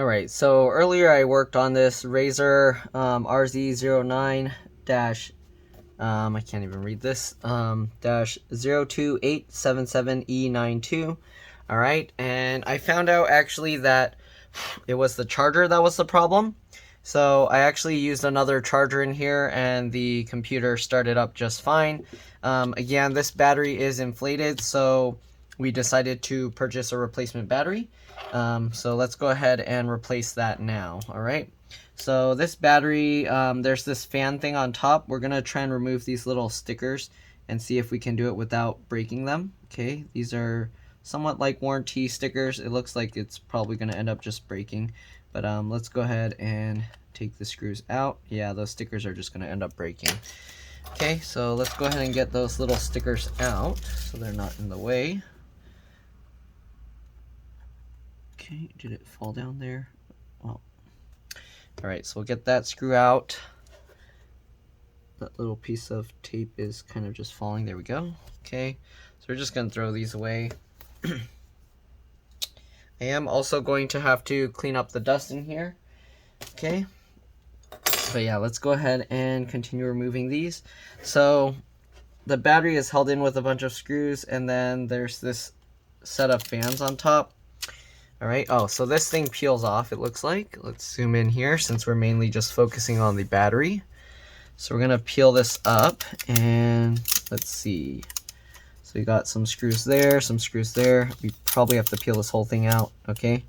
Alright, so earlier I worked on this Razer RZ09 I can't even read this, dash 02877E92. Alright, and I found out actually that it was the charger that was the problem. So I actually used another charger in here and the computer started up just fine. Again, this battery is inflated, so we decided to purchase a replacement battery. So let's go ahead and replace that now. Alright, so this battery, there's this fan thing on top. We're gonna try and remove these little stickers and see if we can do it without breaking them. Okay, these are somewhat like warranty stickers. It looks like it's probably gonna end up just breaking, but let's go ahead and take the screws out. Yeah, those stickers are just gonna end up breaking. Okay, so let's go ahead and get those little stickers out so they're not in the way. Okay, did it fall down there? Oh. Alright, so we'll get that screw out. That little piece of tape is kind of just falling. There we go. Okay, so we're just going to throw these away. I am also going to have to clean up the dust in here. Okay, but yeah, let's go ahead and continue removing these. So the battery is held in with a bunch of screws, and then there's this set of fans on top. Alright, oh, so this thing peels off, it looks like. Let's zoom in here since we're mainly just focusing on the battery. So we're going to peel this up, and let's see. So we got some screws there, some screws there. We probably have to peel this whole thing out, okay?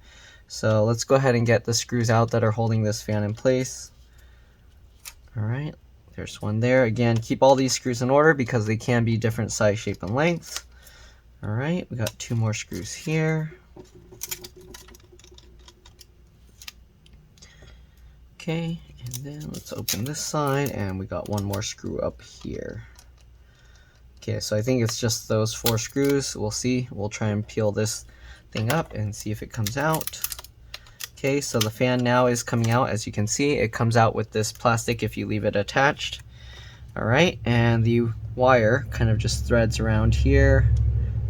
So let's go ahead and get the screws out that are holding this fan in place. Alright, there's one there. Again, keep all these screws in order because they can be different size, shape, and length. Alright, we got two more screws here. Okay, and then let's open this side, and we got one more screw up here. Okay, so I think it's just those 4 screws. We'll see. We'll try and peel this thing up and see if it comes out. Okay, so the fan now is coming out. As you can see, it comes out with this plastic if you leave it attached. Alright, and the wire kind of just threads around here,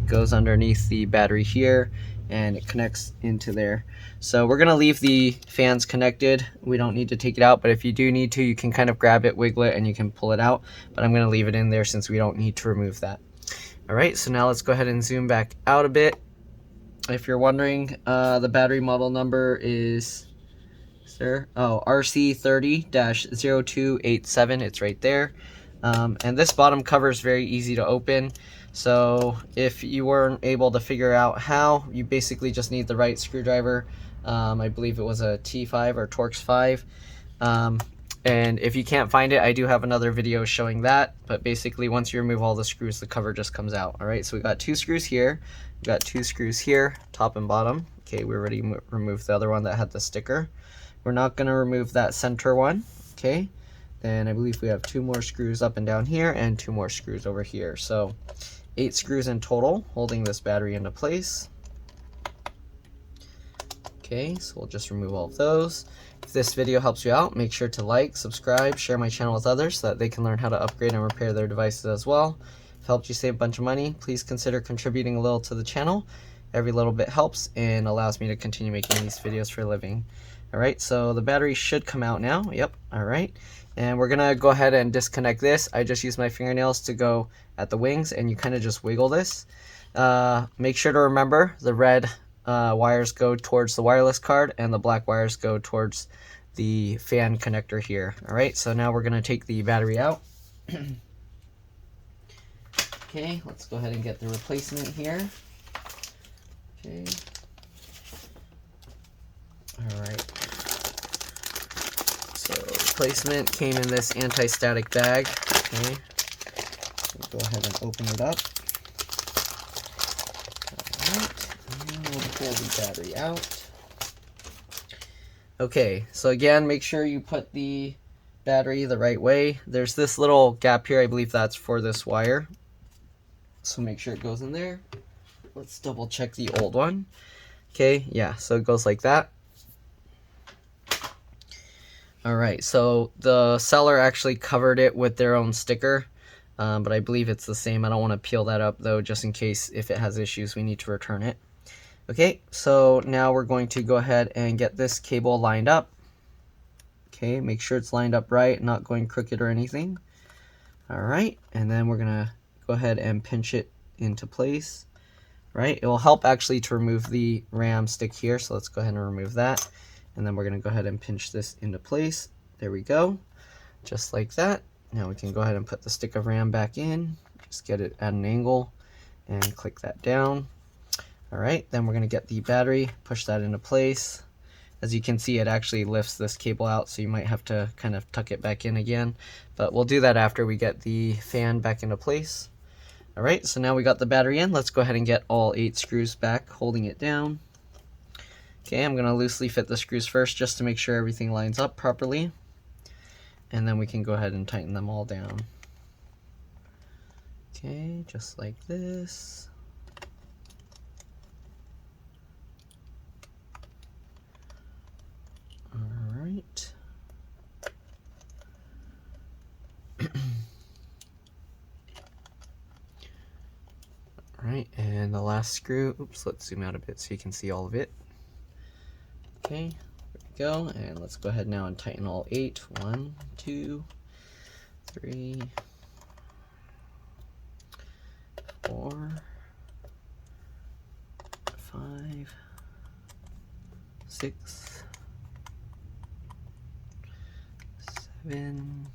goes underneath the battery here, and it connects into there. So we're gonna leave the fans connected. We don't need to take it out, but if you do need to, you can kind of grab it, wiggle it, and you can pull it out. But I'm gonna leave it in there since we don't need to remove that. Alright, so now let's go ahead and zoom back out a bit. If you're wondering, the battery model number is there? Oh, RZ09-02877. It's right there. And this bottom cover is very easy to open. So if you weren't able to figure out how, you basically just need the right screwdriver. I believe it was a T5 or Torx 5. And if you can't find it, I do have another video showing that. But basically, once you remove all the screws, the cover just comes out. Alright, so we got 2 screws here. We got 2 screws here, top and bottom. Okay, we already removed the other one that had the sticker. We're not going to remove that center one. Okay, then I believe we have 2 more screws up and down here and 2 more screws over here. So 8 screws in total holding this battery into place. Okay, so we'll just remove all of those. If this video helps you out, make sure to like, subscribe, share my channel with others so that they can learn how to upgrade and repair their devices as well. If it helped you save a bunch of money, please consider contributing a little to the channel. Every little bit helps and allows me to continue making these videos for a living. Alright, so the battery should come out now. Yep, alright. And we're gonna go ahead and disconnect this. I just used my fingernails to go at the wings, and you kind of just wiggle this. Make sure to remember the red wires go towards the wireless card, and the black wires go towards the fan connector here. Alright, so now we're gonna take the battery out. Okay, let's go ahead and get the replacement here. Okay. Alright. So replacement came in this anti-static bag. Okay. We'll go ahead and open it up. Alright. And we'll pull the battery out. Okay, so again, make sure you put the battery the right way. There's this little gap here. I believe that's for this wire. So make sure it goes in there. Let's double check the old one. Okay, yeah, so it goes like that. Alright, so the seller actually covered it with their own sticker, but I believe it's the same. I don't want to peel that up though, just in case if it has issues we need to return it. Okay, so now we're going to go ahead and get this cable lined up. Okay, make sure it's lined up right, not going crooked or anything. All right, and then we're gonna go ahead and pinch it into place. Right, it will help actually to remove the RAM stick here, so let's go ahead and remove that. And then we're gonna go ahead and pinch this into place. There we go, just like that. Now we can go ahead and put the stick of RAM back in, just get it at an angle and click that down. All right, then we're gonna get the battery, push that into place. As you can see, it actually lifts this cable out, so you might have to kind of tuck it back in again, but we'll do that after we get the fan back into place. All right, so now we got the battery in. Let's go ahead and get all 8 screws back, holding it down. Okay, I'm gonna loosely fit the screws first just to make sure everything lines up properly. And then we can go ahead and tighten them all down. Okay, just like this. All right. All right, and the last screw, oops, let's zoom out a bit so you can see all of it. Okay, there we go, and let's go ahead now and tighten all 8. 1, 2, 3, 4, 5, 6, 7,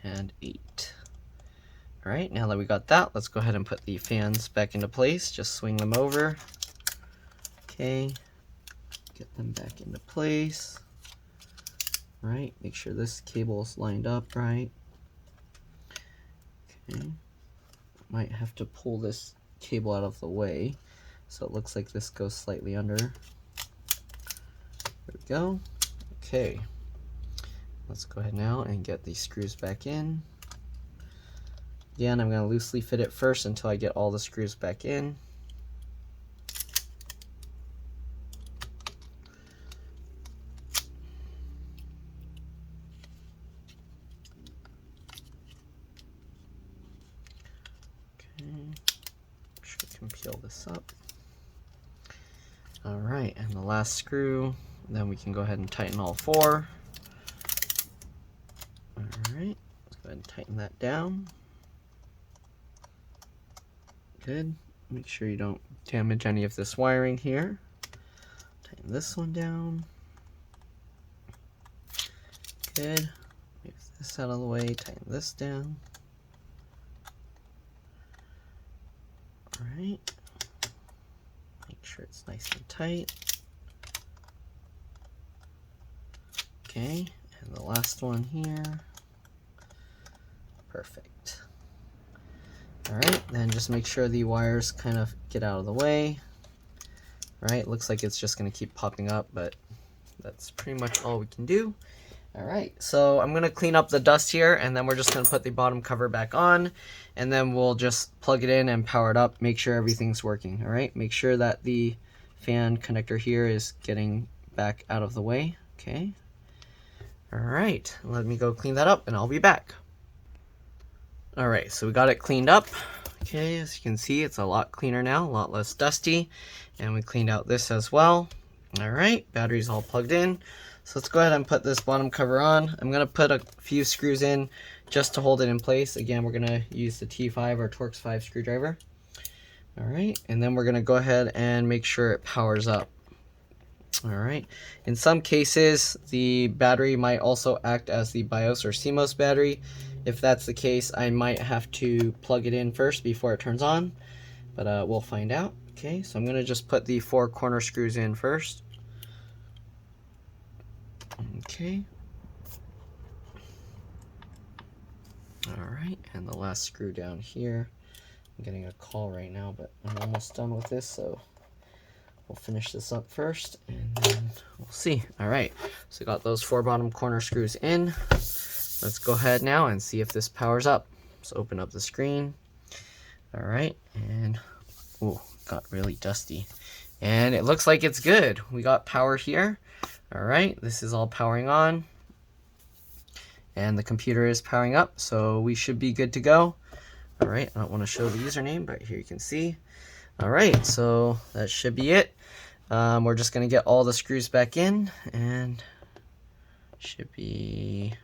and 8. All right, now that we got that, let's go ahead and put the fans back into place. Just swing them over. Okay, get them back into place. All right, make sure this cable is lined up right. Okay, might have to pull this cable out of the way, so it looks like this goes slightly under. There we go. Okay, let's go ahead now and get these screws back in. Again, I'm going to loosely fit it first until I get all the screws back in. Okay, make sure I can peel this up. All right, and the last screw, then we can go ahead and tighten all 4. All right, let's go ahead and tighten that down. Good. Make sure you don't damage any of this wiring here. Tighten this one down. Good. Move this out of the way. Tighten this down. All right. Make sure it's nice and tight. Okay. And the last one here. Perfect. Alright, then just make sure the wires kind of get out of the way. Alright, looks like it's just going to keep popping up, but that's pretty much all we can do. Alright, so I'm going to clean up the dust here, and then we're just going to put the bottom cover back on, and then we'll just plug it in and power it up, make sure everything's working. Alright, make sure that the fan connector here is getting back out of the way. Okay. Alright, let me go clean that up, and I'll be back. Alright, so we got it cleaned up. Okay, as you can see, it's a lot cleaner now, a lot less dusty. And we cleaned out this as well. Alright, battery's all plugged in. So let's go ahead and put this bottom cover on. I'm going to put a few screws in just to hold it in place. Again, we're going to use the T5 or Torx 5 screwdriver. Alright, and then we're going to go ahead and make sure it powers up. Alright, in some cases, the battery might also act as the BIOS or CMOS battery. If that's the case, I might have to plug it in first before it turns on, but we'll find out. Okay, so I'm going to just put the 4 corner screws in first. Okay. Alright, and the last screw down here. I'm getting a call right now, but I'm almost done with this, so we'll finish this up first, and then we'll see. Alright, so got those 4 bottom corner screws in. Let's go ahead now and see if this powers up. Let's open up the screen. All right, and ooh, got really dusty. And it looks like it's good. We got power here. All right, this is all powering on. And the computer is powering up, so we should be good to go. All right, I don't want to show the username, but here you can see. Alright, so that should be it. We're just going to get all the screws back in, and should be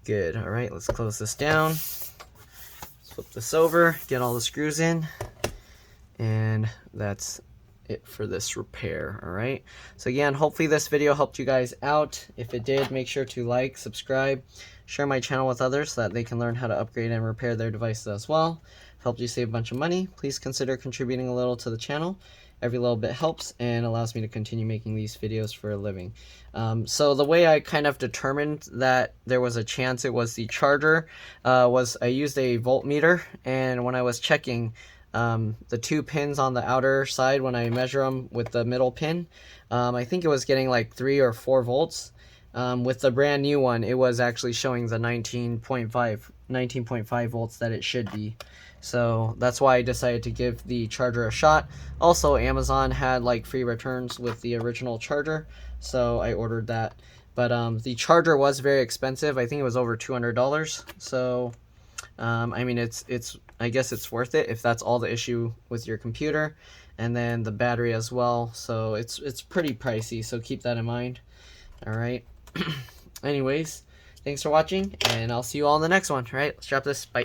good. Alright, let's close this down. Let's flip this over, get all the screws in, and that's it for this repair. Alright, so again, hopefully this video helped you guys out. If it did, make sure to like, subscribe, share my channel with others so that they can learn how to upgrade and repair their devices as well. If it helped you save a bunch of money, please consider contributing a little to the channel. Every little bit helps and allows me to continue making these videos for a living. So the way I kind of determined that there was a chance it was the charger was I used a voltmeter, and when I was checking the 2 pins on the outer side, when I measure them with the middle pin, I think it was getting like 3 or 4 volts. With the brand new one, it was actually showing the 19.5 volts that it should be. So that's why I decided to give the charger a shot. Also, Amazon had like free returns with the original charger, so I ordered that. But the charger was very expensive. I think it was over $200. So I mean, I guess it's worth it if that's all the issue with your computer, and then the battery as well. So it's pretty pricey. So keep that in mind. All right. Anyways, thanks for watching, and I'll see you all in the next one. All right, let's drop this. Bye.